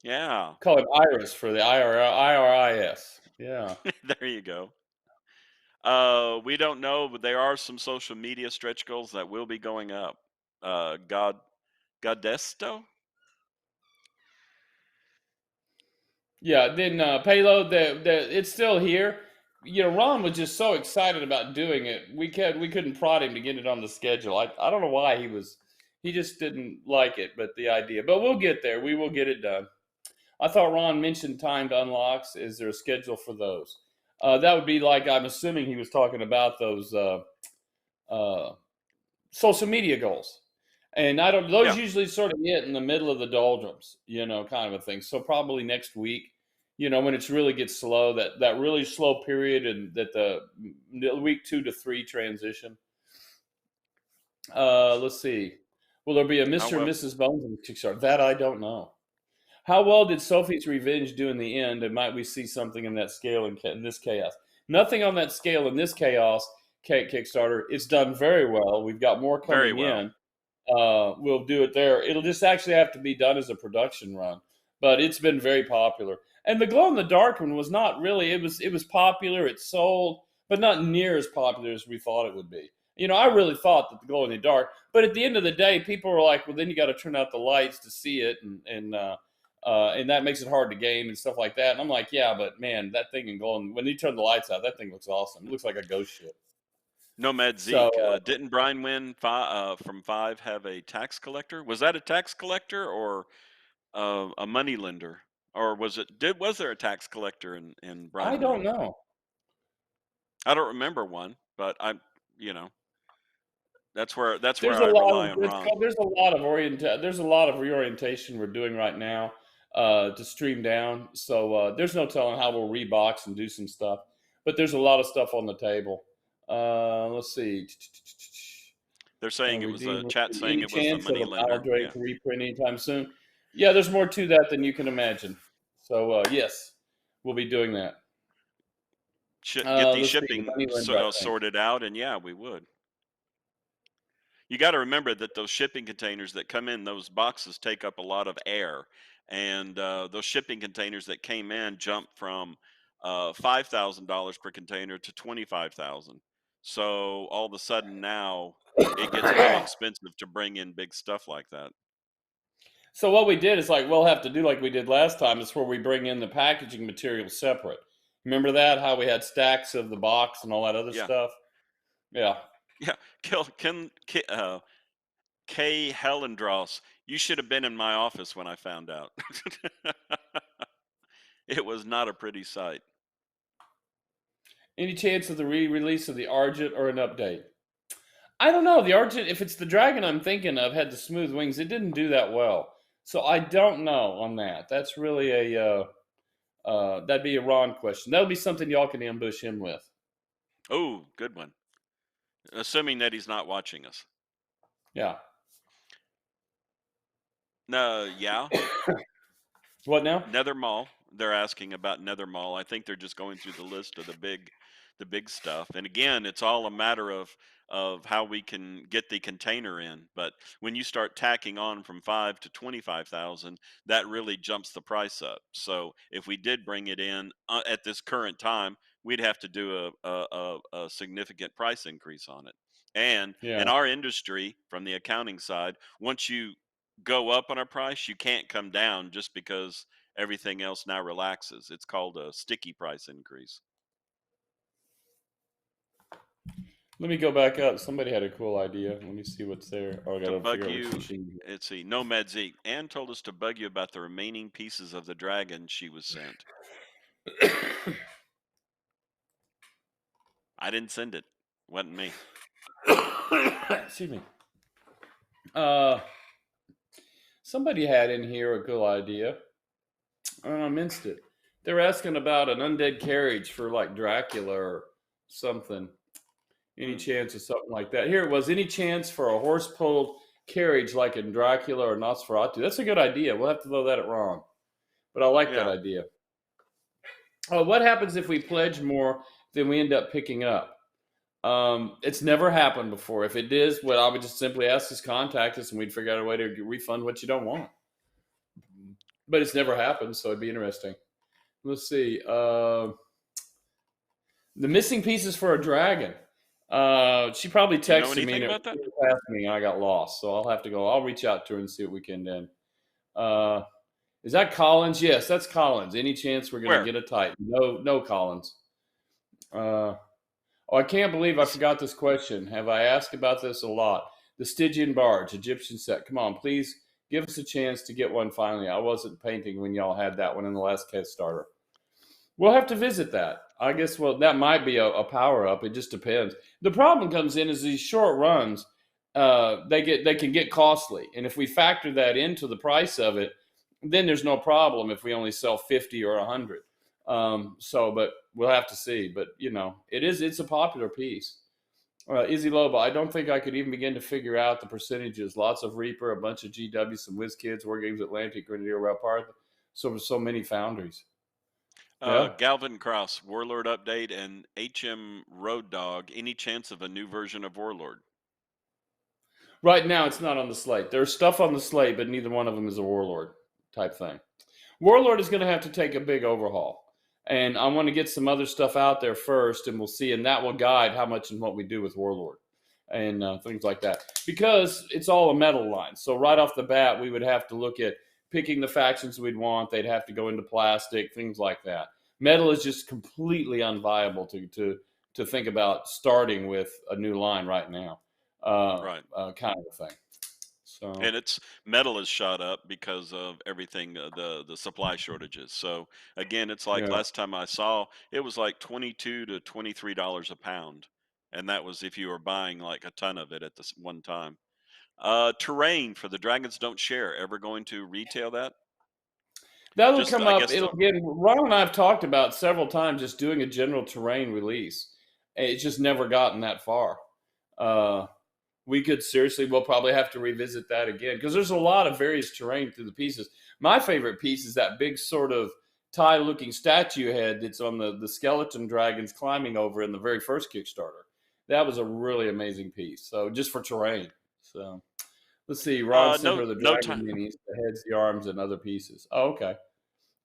Speaker 2: Yeah,
Speaker 3: Call it Iris for the IRIS. Yeah.
Speaker 2: there you go. We don't know, but there are some social media stretch goals that will be going up. Godesto?
Speaker 3: Yeah, then payload the it's still here. You know, Ron was just so excited about doing it. We couldn't prod him to get it on the schedule. I don't know why he just didn't like it, but the idea. But we'll get there. We will get it done. I thought Ron mentioned timed unlocks. Is there a schedule for those? That would be like I'm assuming he was talking about those uh, social media goals. And I don't those
Speaker 2: Yeah.
Speaker 3: usually sort of hit in the middle of the doldrums, kind of a thing. So probably next week, when it's really gets slow, that really slow period and that the week 2 to 3 transition. Let's see. Will there be a
Speaker 2: How
Speaker 3: Mr. and
Speaker 2: well?
Speaker 3: Mrs. Bones in the Kickstarter? That I don't know. How well did Sophie's Revenge do in the end? And might we see something in that scale in this chaos? Nothing on that scale in this chaos Kickstarter. It's done very well. We've got more
Speaker 2: Very
Speaker 3: coming
Speaker 2: well.
Speaker 3: in. We'll do it there. It'll just actually have to be done as a production run, but it's been very popular. And the glow in the dark one was not really. It was popular. It sold, but not near as popular as we thought it would be. I really thought that the glow in the dark, but at the end of the day, people were like, "Well, then you got to turn out the lights to see it, and that makes it hard to game and stuff like that." And I'm like, "Yeah, but man, that thing and glowing when you turn the lights out, that thing looks awesome. It looks like a ghost ship."
Speaker 2: Nomad
Speaker 3: So
Speaker 2: Zeke, didn't Brian win from 5 have a tax collector? Was that a tax collector or a money lender? Or was there a tax collector in
Speaker 3: I
Speaker 2: Brian
Speaker 3: don't
Speaker 2: win?
Speaker 3: know.
Speaker 2: I don't remember one, but you know, that's where
Speaker 3: There's a
Speaker 2: I
Speaker 3: lot
Speaker 2: rely
Speaker 3: of
Speaker 2: on Ron.
Speaker 3: there's a lot of reorientation we're doing right now to stream down. So there's no telling how we'll rebox and do some stuff, but there's a lot of stuff on the table. Let's see.
Speaker 2: They're saying it was a chat saying
Speaker 3: Any
Speaker 2: it was the
Speaker 3: chance of
Speaker 2: money
Speaker 3: a
Speaker 2: lender.
Speaker 3: Drake
Speaker 2: Yeah.
Speaker 3: reprint anytime soon? Yeah, there's more to that than you can imagine. So yes, we'll be doing that.
Speaker 2: Get the
Speaker 3: Let's see, the
Speaker 2: shipping
Speaker 3: money lender, I think.
Speaker 2: sorted out, and yeah, we would. You got to remember that those shipping containers that come in, those boxes take up a lot of air, and those shipping containers that came in jumped from $5,000 per container to 25,000. So all of a sudden now it gets really expensive to bring in big stuff like that.
Speaker 3: So what we did is like we'll have to do like we did last time. Is where we bring in the packaging material separate. Remember that how we had stacks of the box and all that other
Speaker 2: Yeah,
Speaker 3: stuff? Yeah.
Speaker 2: yeah. K. Hellendross, you should have been in my office when I found out. It was not a pretty sight.
Speaker 3: Any chance of the re-release of the Argent or an update? I don't know. The Argent, if it's the Dragon I'm thinking of, had the smooth wings. It didn't do that well, so I don't know on that. That's really that'd be a Ron question. That'll be something y'all can ambush him with.
Speaker 2: Oh, good one. Assuming that he's not watching us.
Speaker 3: Yeah.
Speaker 2: No, yeah.
Speaker 3: What now?
Speaker 2: Nether Mall. They're asking about Nether Mall. I think they're just going through the list of the big stuff. And again, it's all a matter of how we can get the container in. But when you start tacking on from 5 to 25,000, that really jumps the price up. So if we did bring it in at this current time, we'd have to do a significant price increase on it. And in
Speaker 3: Yeah.
Speaker 2: our industry, from the accounting side, once you go up on a price, you can't come down just because everything else now relaxes. It's called a sticky price increase.
Speaker 3: Let me go back up. Somebody had a cool idea. Let me see what's there. Oh, I
Speaker 2: To
Speaker 3: gotta
Speaker 2: bug
Speaker 3: figure out which
Speaker 2: you,
Speaker 3: machine.
Speaker 2: let's see, Nomad Zeke. Ann told us to bug you about the remaining pieces of the dragon she was sent. I didn't send it. Wasn't me.
Speaker 3: Excuse me. Somebody had in here a cool idea, and I missed it. They're asking about an undead carriage for like Dracula or something. Any
Speaker 2: Hmm.
Speaker 3: chance of something like that? Here it was. Any chance for a horse-pulled carriage like in Dracula or Nosferatu? That's a good idea. We'll have to throw that at Ron, but I like that
Speaker 2: Yeah.
Speaker 3: idea. Oh, what happens if we pledge more than we end up picking up? It's never happened before. If it is, well, I would just simply ask us contact us, and we'd figure out a way to refund what you don't want. But it's never happened, so it'd be interesting. Let's see. The missing pieces for a dragon. She probably
Speaker 2: Do you know
Speaker 3: texted me
Speaker 2: anything
Speaker 3: and it
Speaker 2: about that?
Speaker 3: passed me, and I got lost. So I'll have to go. I'll reach out to her and see what we can do. Uh, is that Collins? Yes, that's Collins. Any chance we're going to
Speaker 2: Where?
Speaker 3: get a Titan? No, no, Collins. Oh, I can't believe I forgot this question. Have I asked about this a lot? The Stygian barge, Egyptian set. Come on, please give us a chance to get one finally. I wasn't painting when y'all had that one in the last Kickstarter. We'll have to visit that. I guess, well, that might be a power up. It just depends. The problem comes in is these short runs, they can get costly. And if we factor that into the price of it, then there's no problem if we only sell 50 or 100. But we'll have to see. But it's a popular piece. Izzy Loba, I don't think I could even begin to figure out the percentages. Lots of Reaper, a bunch of GW, some WizKids, War Games Atlantic, Grenadier Rampart. So many foundries. Yeah.
Speaker 2: Galvin Cross, Warlord update, and HM Road Dog. Any chance of a new version of Warlord?
Speaker 3: Right now, it's not on the slate. There's stuff on the slate, but neither one of them is a Warlord type thing. Warlord is going to have to take a big overhaul. And I want to get some other stuff out there first, and we'll see. And that will guide how much and what we do with Warlord and things like that. Because it's all a metal line. So right off the bat, we would have to look at picking the factions we'd want. They'd have to go into plastic, things like that. Metal is just completely unviable to think about starting with a new line right now.
Speaker 2: Right.
Speaker 3: Kind of a thing. So
Speaker 2: And it's metal is shot up because of everything, the supply shortages. So again, it's like
Speaker 3: yeah.
Speaker 2: last time I saw, it was like $22 to $23 a pound, and that was if you were buying like a ton of it at this one time. Terrain for the Dragons Don't Share. Ever going to retail that?
Speaker 3: That'll
Speaker 2: Just
Speaker 3: come
Speaker 2: I
Speaker 3: up.
Speaker 2: guess
Speaker 3: It'll
Speaker 2: the
Speaker 3: get. Ron and I have talked about several times just doing a general terrain release. It's just never gotten that far. Uh, we could seriously, we'll probably have to revisit that again because there's a lot of various terrain through the pieces. My favorite piece is that big sort of Thai looking statue head that's on the skeleton dragons climbing over in the very first Kickstarter. That was a really amazing piece. So just for terrain. So let's see. Ron sent her
Speaker 2: No,
Speaker 3: the
Speaker 2: no
Speaker 3: dragon
Speaker 2: time.
Speaker 3: minis, the heads, the arms, and other pieces. Oh, okay.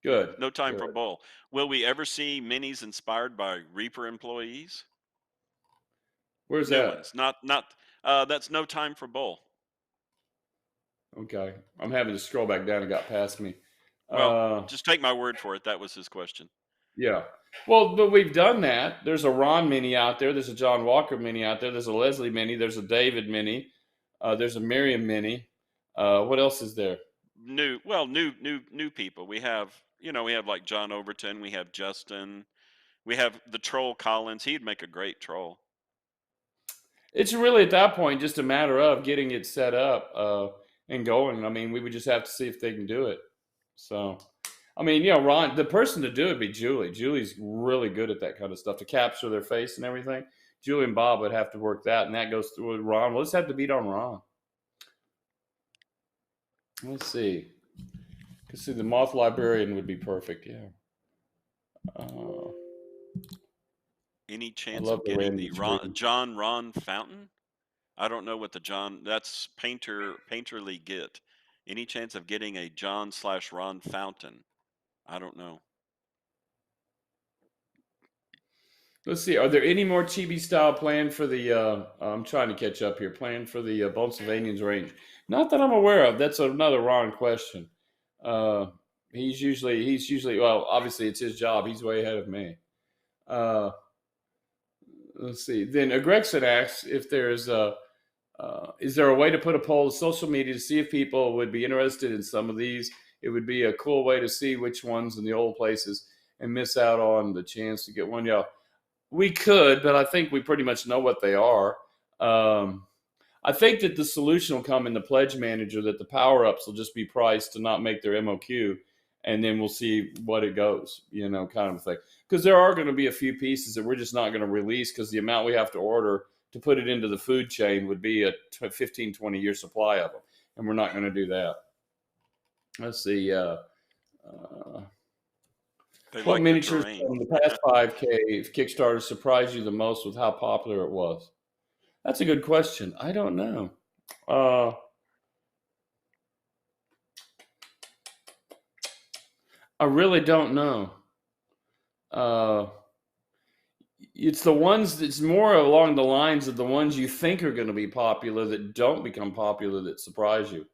Speaker 2: Yeah,
Speaker 3: Good.
Speaker 2: no time for
Speaker 3: Good.
Speaker 2: bull. Will we ever see minis inspired by Reaper employees?
Speaker 3: Where's
Speaker 2: New
Speaker 3: that?
Speaker 2: ones, not. That's no time for bull.
Speaker 3: Okay. I'm having to scroll back down. It got past me.
Speaker 2: Well,
Speaker 3: Uh,
Speaker 2: just take my word for it. That was his question.
Speaker 3: yeah. Well, but we've done that. There's a Ron mini out there. There's a John Walker mini out there. There's a Leslie mini. There's a David mini. There's a Miriam mini. What else is there?
Speaker 2: New people. We have like John Overton. We have Justin. We have the troll Collins. He'd make a great troll.
Speaker 3: It's really at that point just a matter of getting it set up and going. I mean, we would just have to see if they can do it. So, I mean, Ron, the person to do it would be Julie. Julie's really good at that kind of stuff to capture their face and everything. Julie and Bob would have to work that, and that goes through with Ron. We'll just have to beat on Ron. Let's see. Let's see, the Moth Librarian would be perfect. Yeah. Uh,
Speaker 2: Any
Speaker 3: I
Speaker 2: chance
Speaker 3: love
Speaker 2: of
Speaker 3: the
Speaker 2: getting
Speaker 3: Randy
Speaker 2: the
Speaker 3: tree.
Speaker 2: John Ron Fountain? I don't know what the John. That's painterly get. Any chance of getting a John/Ron Fountain? I don't know.
Speaker 3: Let's see. Are there any more chibi style planned for the? I'm trying to catch up here. Planned for the Bonsylvanians range? Not that I'm aware of. That's another wrong question. Uh, he's usually well. Obviously, it's his job. He's way ahead of me. Uh, let's see. Then Gregson asks if there's a. Is there a way to put a poll to social media to see if people would be interested in some of these? It would be a cool way to see which ones in the old places and miss out on the chance to get one. Yeah, we could, but I think we pretty much know what they are. Um, I think that the solution will come in the pledge manager that the power ups will just be priced to not make their MOQ, and then we'll see what it goes, kind of a thing. Because there are going to be a few pieces that we're just not going to release because the amount we have to order to put it into the food chain would be a 15, 20-year supply of them, and we're not going to do that. Let's see.
Speaker 2: They
Speaker 3: What
Speaker 2: like the
Speaker 3: miniatures
Speaker 2: terrain.
Speaker 3: from the past 5K Kickstarter surprised you the most with how popular it was? That's a good question. I don't know. Uh, I really don't know. Uh, it's the ones that's more along the lines of the ones you think are going to be popular that don't become popular that surprise you.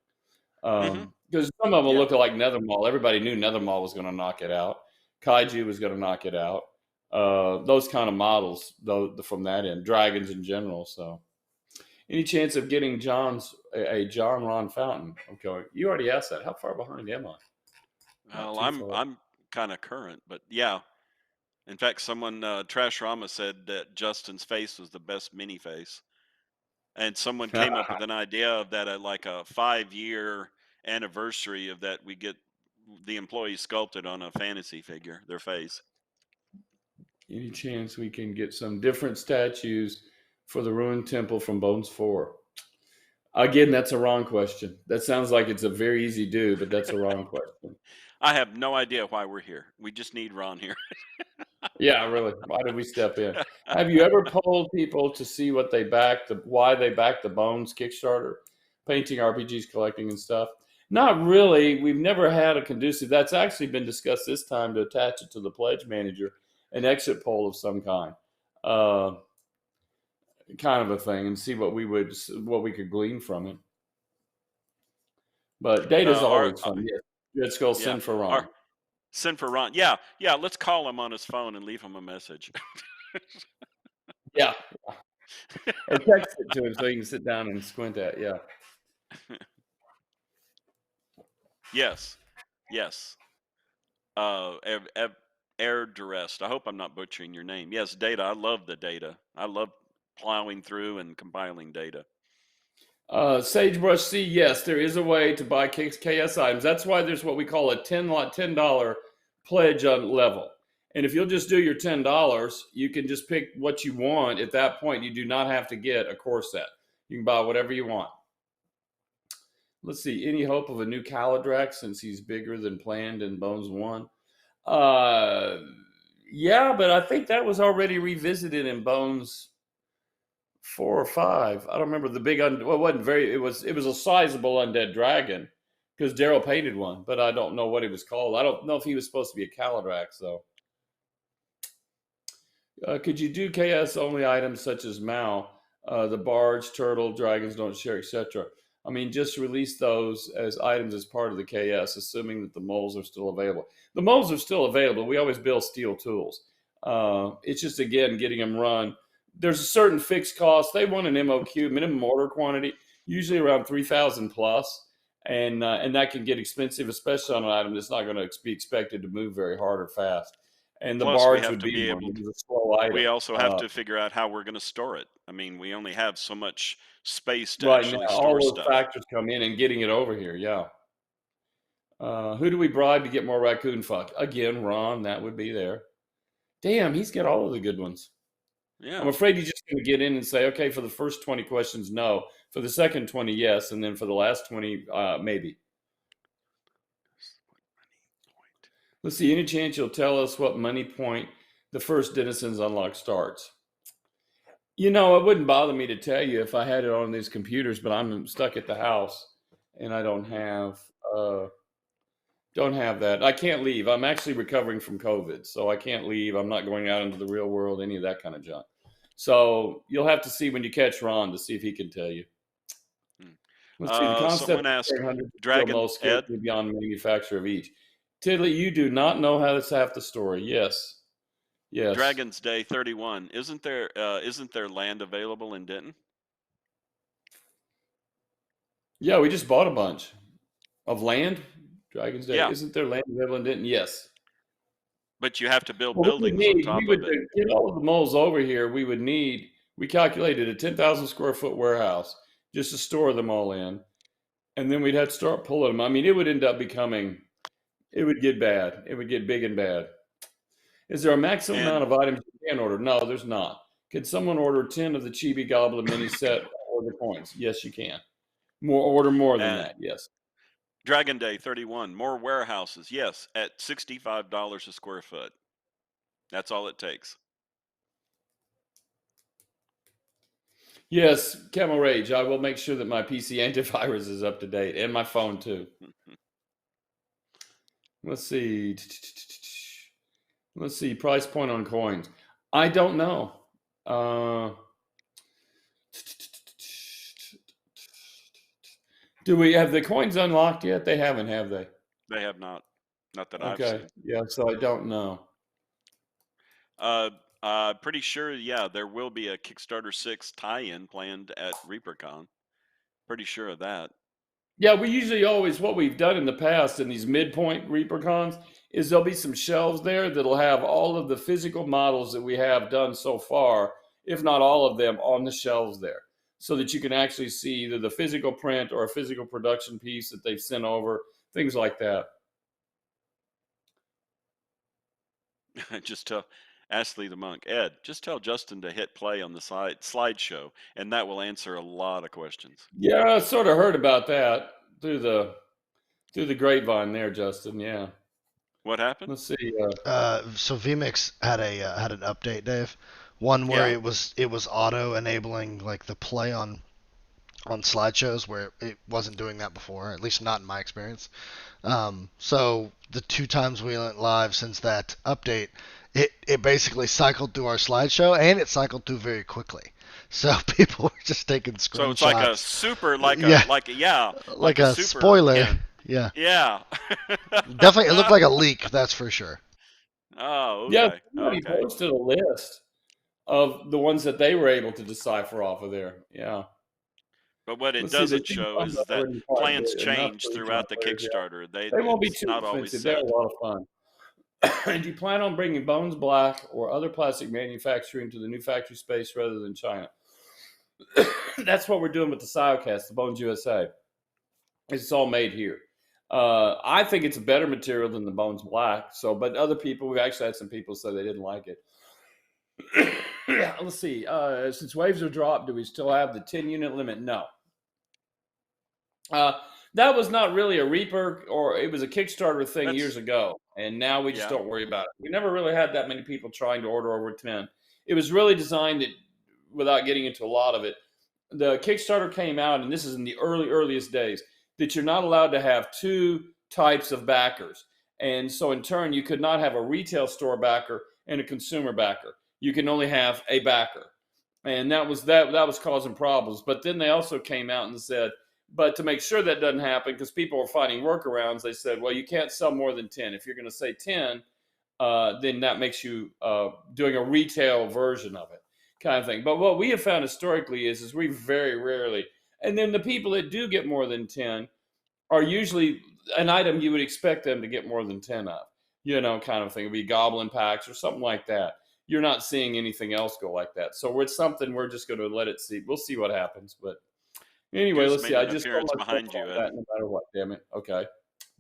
Speaker 2: Hmm.
Speaker 3: Because some of them
Speaker 2: Yeah.
Speaker 3: look like Nethermall. Everybody knew Nethermall was going to knock it out. Kaiju was going to knock it out. Those kind of models, though, from that end, dragons in general. So, any chance of getting a John Ron Fountain? Okay, you already asked that. How far behind am I? Not
Speaker 2: Well,
Speaker 3: too
Speaker 2: I'm
Speaker 3: far.
Speaker 2: I'm kind of current, but yeah. In fact, someone Trash Rama said that Justin's face was the best mini face, and someone came up with an idea of that at like a 5-year anniversary of that we get the employee sculpted on a fantasy figure, their face.
Speaker 3: Any chance we can get some different statues for the ruined temple from Bones 4? Again, that's a wrong question. That sounds like it's a very easy do, but that's a wrong question.
Speaker 2: I have no idea why we're here. We just need Ron here.
Speaker 3: Yeah, really. Why did we step in? Have you ever polled people to see what they backed, why they backed the Bones Kickstarter, painting RPGs, collecting and stuff? Not really. We've never had a conducive. That's actually been discussed this time to attach it to the pledge manager, an exit poll of some uh, kind of a thing, and see what we could glean from it. But data's
Speaker 2: Our
Speaker 3: always fun. Yes, let's go
Speaker 2: Yeah,
Speaker 3: send for
Speaker 2: our
Speaker 3: Ron.
Speaker 2: send for Ron. Yeah. Let's call him on his phone and leave him a message.
Speaker 3: Yeah, or text it to him so he can sit down and squint at. Yeah.
Speaker 2: Yes, yes. Air duress. I hope I'm not butchering your name. Yes, data. I love the data. I love plowing through and compiling data.
Speaker 3: Sagebrush C, yes, there is a way to buy KS items. That's why there's what we call a $10 pledge on level. And if you'll just do your $10, you can just pick what you want. At that point, you do not have to get a core set. You can buy whatever you want. Let's see. Any hope of a new Caladrax since he's bigger than planned in Bones 1? Uh, yeah, but I think that was already revisited in Bones 4 or 5. I don't remember the big. Well, it wasn't very. It was a sizable undead dragon because Daryl painted one, but I don't know what it was called. I don't know if he was supposed to be a Caladrax though. Could you do KS only items such as Mao, the barge, turtle, dragons don't share, etc.? I mean, just release those as items as part of the KS, assuming that the moles are still available. The moles are still available. We always build steel tools. It's just, again, getting them run. There's a certain fixed cost. They want an MOQ, minimum order quantity, usually around 3,000 plus. And that can get expensive, especially on an item that's not going to be expected to move very hard or fast. And the
Speaker 2: Plus, we
Speaker 3: barge
Speaker 2: have
Speaker 3: would
Speaker 2: to
Speaker 3: be
Speaker 2: be
Speaker 3: one.
Speaker 2: able
Speaker 3: It
Speaker 2: to,
Speaker 3: was a slow
Speaker 2: we
Speaker 3: item.
Speaker 2: also have to figure out how we're going to store it. I mean, we only have so much space to
Speaker 3: Right now,
Speaker 2: actually store
Speaker 3: all those
Speaker 2: stuff.
Speaker 3: factors come in and getting it over here. Yeah. Who do we bribe to get more raccoon fuck? Again, Ron, that would be there. Damn, he's got all of the good ones.
Speaker 2: Yeah.
Speaker 3: I'm afraid he's just going to get in and say, okay, for the first 20 questions, no. For the second 20, yes. And then for the last 20, maybe. Let's see. Any chance you'll tell us what money point the first Denizens unlock starts? You know, it wouldn't bother me to tell you if I had it on these computers, but I'm stuck at the house and I don't have that. I can't leave. I'm actually recovering from COVID, so I can't leave. I'm not going out into the real world, any of that kind of junk. So you'll have to see when you catch Ron to see if he can tell you. Let's see. The concept
Speaker 2: Someone
Speaker 3: of
Speaker 2: asked,
Speaker 3: carrying hundreds of
Speaker 2: Dragon
Speaker 3: most scares
Speaker 2: Ed,
Speaker 3: me beyond manufacture of each. Tiddly, you do not know how that's half the story. Yes. Yes.
Speaker 2: Dragon's Day 31. Isn't there land available in Denton?
Speaker 3: Yeah, we just bought a bunch of land. Dragon's Day.
Speaker 2: Yeah,
Speaker 3: Isn't there land available in Denton? Yes.
Speaker 2: but you have to build
Speaker 3: Well,
Speaker 2: buildings on top
Speaker 3: we
Speaker 2: of
Speaker 3: would
Speaker 2: it.
Speaker 3: get all of the moles over here. We calculated a 10,000 square foot warehouse just to store them all in. And then we'd have to start pulling them. I mean, it would end up it would get bad. It would get big and bad. Is there a maximum
Speaker 2: And
Speaker 3: amount of items you can order? No, there's not. Can someone order 10 of the Chibi Goblin mini set or the coins? Yes, you can. Order more than that. Yes.
Speaker 2: Dragon Day 31. More warehouses. Yes, at $65 a square foot. That's all it takes.
Speaker 3: Yes, Camel Rage. I will make sure that my PC antivirus is up to date and my phone too. Let's see. Let's see. Price point on coins. I don't know. Do we have the coins unlocked yet? They haven't, have they?
Speaker 2: They have not. Not that I've
Speaker 3: Okay.
Speaker 2: seen.
Speaker 3: Yeah, so I don't know.
Speaker 2: Pretty sure, yeah, there will be a Kickstarter 6 tie-in planned at ReaperCon. Pretty sure of that.
Speaker 3: Yeah, we usually always, what we've done in the past in these midpoint ReaperCons is there'll be some shelves there that'll have all of the physical models that we have done so far, if not all of them, on the shelves there, so that you can actually see either the physical print or a physical production piece that they've sent over, things like that.
Speaker 2: Just tell Ashley the Monk, Ed, just tell Justin to hit play on the slideshow, and that will answer a lot of questions.
Speaker 3: Yeah, I sort of heard about that through the grapevine there, Justin. Yeah.
Speaker 2: What happened?
Speaker 3: Let's see.
Speaker 1: So vMix had an update, Dave. One where
Speaker 2: Yeah.
Speaker 1: it was auto enabling like the play on slideshows where it wasn't doing that before, at least not in my experience. So the two times we went live since that update, it basically cycled through our slideshow and it cycled through very quickly. So people were just taking screenshots.
Speaker 2: So it's like a super,
Speaker 1: Yeah,
Speaker 2: like
Speaker 1: like
Speaker 2: a
Speaker 1: a
Speaker 2: super,
Speaker 1: spoiler. Yeah,
Speaker 2: yeah.
Speaker 1: definitely. It looked like a leak, that's for sure.
Speaker 2: Oh,
Speaker 3: Yeah,
Speaker 2: okay,
Speaker 3: somebody
Speaker 2: okay.
Speaker 3: posted a list of the ones that they were able to decipher off of there. Yeah.
Speaker 2: But what it
Speaker 3: Let's see. The
Speaker 2: doesn't
Speaker 3: two
Speaker 2: show
Speaker 3: funds
Speaker 2: is that
Speaker 3: already quite
Speaker 2: plans
Speaker 3: good, enough
Speaker 2: change
Speaker 3: for each of my
Speaker 2: throughout the
Speaker 3: players. Yeah.
Speaker 2: Kickstarter.
Speaker 3: They won't be
Speaker 2: It's
Speaker 3: too
Speaker 2: not always
Speaker 3: expensive. They're
Speaker 2: set.
Speaker 3: a lot of fun. And do you plan on bringing Bones Black or other plastic manufacturing to the new factory space rather than China? That's what we're doing with the Siocast, the Bones USA. It's all made here. I think it's a better material than the Bones Black. So, but other people, we've actually had some people say they didn't like it. Let's see. Since waves are dropped, do we still have the 10 unit limit? No. Uh, that was not really a Reaper, or it was a Kickstarter thing years
Speaker 2: That's
Speaker 3: ago, and now we just
Speaker 2: yeah.
Speaker 3: don't worry about it. We never really had that many people trying to order over 10. It was really designed to, without getting into a lot of it. The Kickstarter came out, and this is in the earliest days, that you're not allowed to have two types of backers. And so in turn, you could not have a retail store backer and a consumer backer. You can only have a backer. And that was causing problems. But then they also came out and said, but to make sure that doesn't happen, because people were finding workarounds, they said, well, you can't sell more than 10. If you're going to say 10, then that makes you doing a retail version of it, kind of thing. But what we have found historically is we very rarely, and then the people that do get more than 10 are usually an item you would expect them to get more than 10 of, kind of thing. It'd be goblin packs or something like that. You're not seeing anything else go like that. So it's something we're just going to let it see. We'll see what happens. But anyway,
Speaker 2: Goose
Speaker 3: let's see.
Speaker 2: made
Speaker 3: I
Speaker 2: an
Speaker 3: just told
Speaker 2: appearance
Speaker 3: myself
Speaker 2: behind you,
Speaker 3: on
Speaker 2: Ed.
Speaker 3: that no matter what. Damn it. Okay.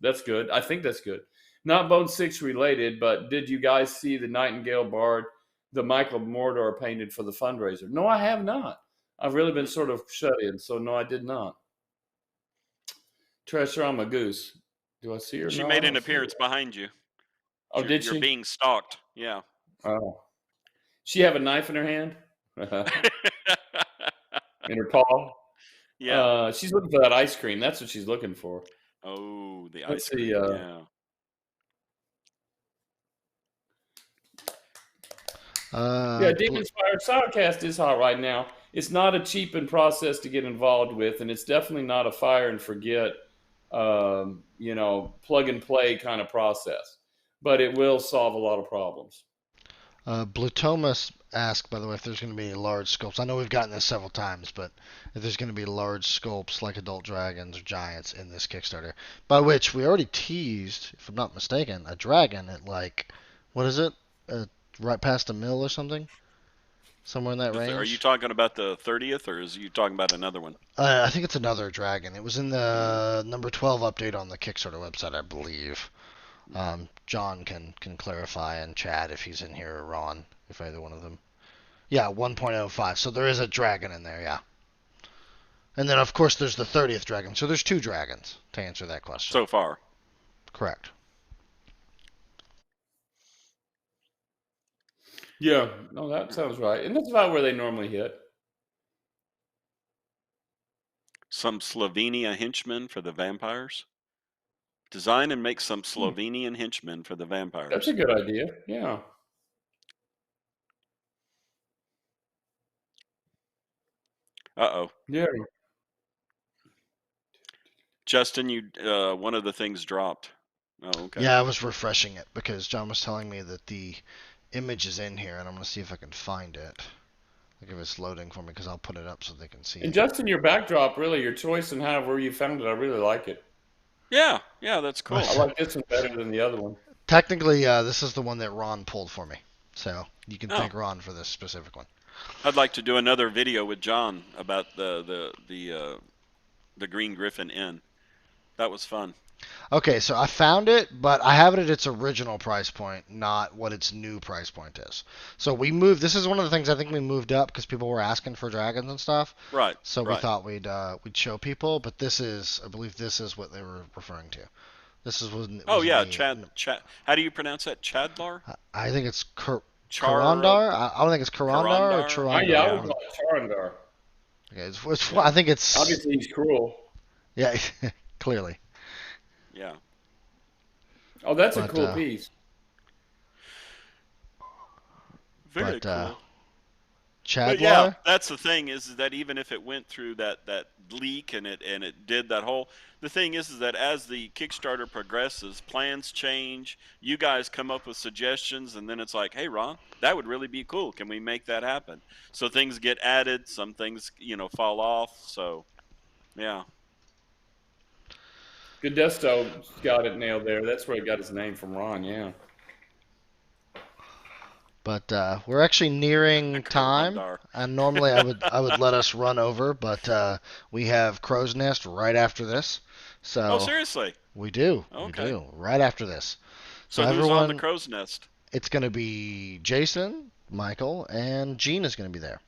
Speaker 3: That's good. I think that's good. Not Bone Six related, but did you guys see the Nightingale Bard, the Michael Mordor painted for the fundraiser? No, I have not. I've really been
Speaker 2: Mm-mm.
Speaker 3: sort of shut in, so no, I did not. Treasure, I'm a goose. Do I see her?
Speaker 2: She
Speaker 3: No, I
Speaker 2: made an
Speaker 3: don't see her.
Speaker 2: appearance behind you.
Speaker 3: Oh, did
Speaker 2: You're
Speaker 3: she?
Speaker 2: being stalked. Yeah.
Speaker 3: Oh, she have a knife in her hand, in her paw.
Speaker 2: Yeah.
Speaker 3: She's looking for that ice cream. That's what she's looking for.
Speaker 2: Oh, the
Speaker 3: Let's
Speaker 2: ice
Speaker 3: see.
Speaker 2: cream. Yeah.
Speaker 3: Yeah, Demon's Fire Sourcast is hot right now. It's not a cheap process to get involved with, and it's definitely not a fire and forget, plug and play kind of process. But it will solve a lot of problems.
Speaker 1: Blue Thomas asked, by the way, if there's going to be large sculpts. I know we've gotten this several times, but if there's going to be large sculpts like adult dragons or giants in this Kickstarter, by which we already teased, if I'm not mistaken, a dragon at like, what is it? Right past a mill or something? Somewhere in that
Speaker 2: Are you
Speaker 1: range?
Speaker 2: talking about the 30th, or is you talking about another one?
Speaker 1: I think it's another dragon. It was in
Speaker 2: Mm.
Speaker 1: the number 12 update on the Kickstarter website, I believe. John can clarify and Chad if he's in here, or Ron, if either one of them. Yeah, 1.05. So there is a dragon in there, yeah. And then, of course, there's the 30th dragon. So there's two dragons, to answer that question.
Speaker 2: So far.
Speaker 1: Correct.
Speaker 3: Yeah, no, that sounds right. And that's about where they normally hit.
Speaker 2: Some Slovenia henchmen for the vampires. Design and make some
Speaker 3: Hmm,
Speaker 2: Slovenian henchmen for the
Speaker 3: that's a
Speaker 2: vampires.
Speaker 3: good idea. Yeah.
Speaker 2: Uh-oh.
Speaker 3: Yeah.
Speaker 2: Justin, you one of the things dropped. Oh, okay.
Speaker 1: Yeah, I was refreshing it because John was telling me that the image is in here, and I'm going to see if I can find it. Like if it's loading for me, because I'll put it up so they can see
Speaker 3: And
Speaker 1: it.
Speaker 3: Justin, your backdrop, really, your choice and however you found it, I really like it.
Speaker 2: Yeah, yeah, that's
Speaker 3: I
Speaker 2: cool.
Speaker 3: like this one better than the other one.
Speaker 1: Technically, this is the one that Ron pulled for me. So you can
Speaker 2: Oh,
Speaker 1: thank Ron for this specific one.
Speaker 2: I'd like to do another video with John about the Green Griffin Inn. That was fun.
Speaker 1: Okay, so I found it, but I have it at its original price point, not what its new price point is. So we moved. This is one of the things I think we moved up because people were asking for dragons and stuff.
Speaker 2: Right,
Speaker 1: So we
Speaker 2: right.
Speaker 1: thought we'd show people, but this is, I believe, this is what they were referring to. This is
Speaker 2: Oh
Speaker 1: was in
Speaker 2: yeah,
Speaker 1: the.
Speaker 2: Chad. How do you pronounce that? Chadlar?
Speaker 1: I think it's
Speaker 2: Char
Speaker 1: Karandar. I don't think it's Karandar or
Speaker 2: Karandar?
Speaker 3: Oh, yeah, I
Speaker 1: Chirandar.
Speaker 3: would
Speaker 2: Yeah,
Speaker 3: call it Charandar.
Speaker 1: Okay,
Speaker 2: yeah,
Speaker 1: I think it's
Speaker 3: Obviously, he's cruel.
Speaker 1: yeah, clearly,
Speaker 2: yeah.
Speaker 3: Oh, that's a
Speaker 1: but
Speaker 3: cool piece.
Speaker 2: Very
Speaker 1: but
Speaker 2: cool. But yeah,
Speaker 1: Chadlar.
Speaker 2: that's the thing is that even if it went through that leak and it did that whole, the thing is that as the Kickstarter progresses, plans change. You guys come up with suggestions, and then it's like, hey, Ron, that would really be cool. Can we make that happen? So things get added, some things fall off. So yeah,
Speaker 3: Godesto got it nailed there. That's where he got his name from, Ron. Yeah.
Speaker 1: But we're actually nearing time,
Speaker 2: Karandar.
Speaker 1: and normally I would let us run over, but we have Crow's Nest right after this,
Speaker 2: Oh,
Speaker 1: so
Speaker 2: seriously?
Speaker 1: we
Speaker 2: Okay.
Speaker 1: do right after this. So
Speaker 2: So who's on the
Speaker 1: everyone,
Speaker 2: crow's nest?
Speaker 1: it's gonna be Jason, Michael, and Gene is going to be there.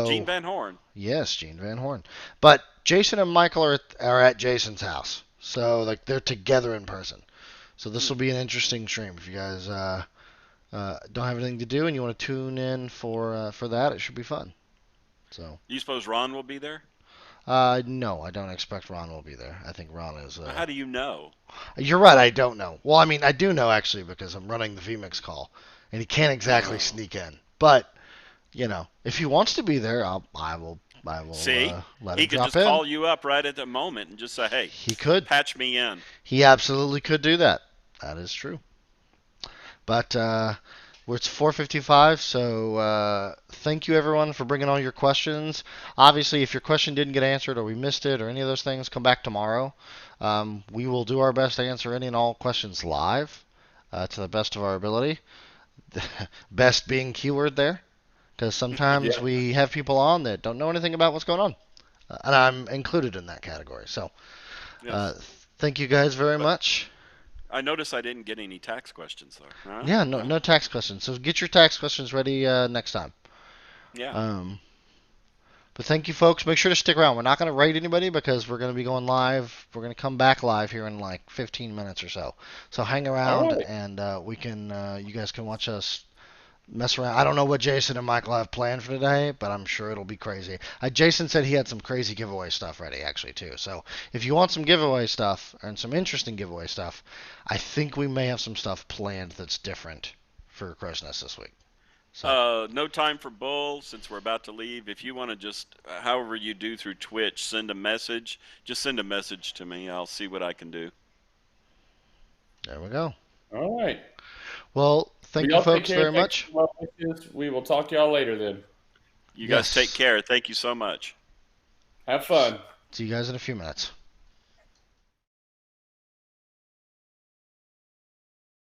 Speaker 2: Gene
Speaker 1: So
Speaker 2: Van Horn.
Speaker 1: yes, Gene Van Horn. But Jason and Michael are at Jason's house, so like they're together in person. So this
Speaker 2: Hmm.
Speaker 1: will be an interesting stream. If you guys don't have anything to do and you want to tune in for that, it should be fun. So
Speaker 2: You suppose Ron will be there?
Speaker 1: no, I don't expect Ron will be there. I think Ron is.
Speaker 2: How do you know?
Speaker 1: You're right. I don't know. Well, I mean, I do know actually because I'm running the VMix call, and he can't exactly
Speaker 2: Oh.
Speaker 1: sneak in. But if he wants to be there, I will
Speaker 2: See?
Speaker 1: let him
Speaker 2: He could
Speaker 1: drop
Speaker 2: just
Speaker 1: in.
Speaker 2: call you up right at the moment and just say, hey,
Speaker 1: He could.
Speaker 2: patch me in.
Speaker 1: He absolutely could do that. That is true. But it's 4:55, so thank you everyone for bringing all your questions. Obviously, if your question didn't get answered or we missed it or any of those things, come back tomorrow. We will do our best to answer any and all questions live to the best of our ability. Best being keyword there, because sometimes
Speaker 3: Yeah.
Speaker 1: we have people on that don't know anything about what's going on, and I'm included in that category. So uh,
Speaker 2: Yes.
Speaker 1: thank you guys very
Speaker 2: But
Speaker 1: much.
Speaker 2: I noticed I didn't get any tax questions, though. Huh?
Speaker 1: Yeah, no,
Speaker 2: Huh?
Speaker 1: no tax questions. So get your tax questions ready next time.
Speaker 2: Yeah.
Speaker 1: Um, but thank you, folks. Make sure to stick around. We're not going to rate anybody because we're going to be going live. We're going to come back live here in like 15 minutes or so. So hang
Speaker 3: All
Speaker 1: around,
Speaker 3: right.
Speaker 1: and you guys can watch us mess around. I don't know what Jason and Michael have planned for today, but I'm sure it'll be crazy. Jason said he had some crazy giveaway stuff ready, actually, too. So if you want some giveaway stuff and some interesting giveaway stuff, I think we may have some stuff planned that's different for Crow's Nest this week. So
Speaker 2: No time for bull since we're about to leave. If you want to just, however you do through Twitch, send a message. Just send a message to me. I'll see what I can do.
Speaker 1: there we go.
Speaker 3: All right.
Speaker 1: Well,
Speaker 3: Well,
Speaker 1: thank you,
Speaker 3: y'all take
Speaker 1: folks,
Speaker 3: care.
Speaker 1: very
Speaker 3: Thanks
Speaker 1: much.
Speaker 3: for well wishes. We will talk to y'all later then.
Speaker 2: You guys take
Speaker 1: Yes.
Speaker 2: care. Thank you so much.
Speaker 3: Have fun.
Speaker 1: See you guys in a few minutes.